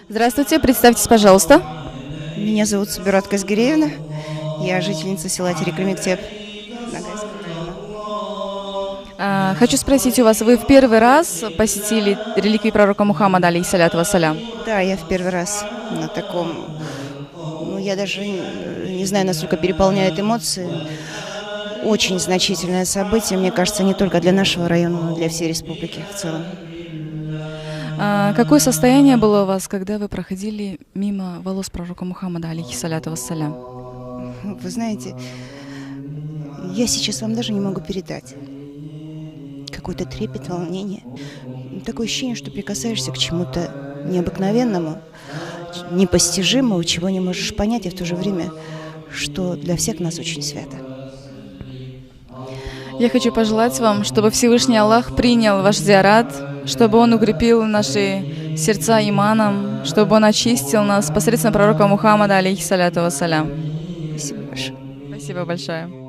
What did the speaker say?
Здравствуйте, представьтесь, пожалуйста. Меня зовут Сабират Казгиреевна. Я жительница села Терекремектеп Ногайского района. Хочу спросить у вас, вы в первый раз посетили реликвии пророка Мухаммада, алейхиссаляту вассалям? Да, я в первый раз на таком, ну я даже не знаю, насколько переполняют эмоции. Очень значительное событие, мне кажется, не только для нашего района, но и для всей республики в целом. Какое состояние было у вас, когда вы проходили мимо волос пророка Мухаммада, алейхиссаляту вассалям? Вы знаете, я сейчас вам даже не могу передать. Какой-то трепет, волнение. Такое ощущение, что прикасаешься к чему-то необыкновенному, непостижимому, чего не можешь понять, и в то же время, что для всех нас очень свято. Я хочу пожелать вам, чтобы Всевышний Аллах принял ваш зиарат, чтобы Он укрепил наши сердца иманом, чтобы Он очистил нас посредством пророка Мухаммада, алейхиссаляту вассалям. Спасибо большое. Спасибо большое.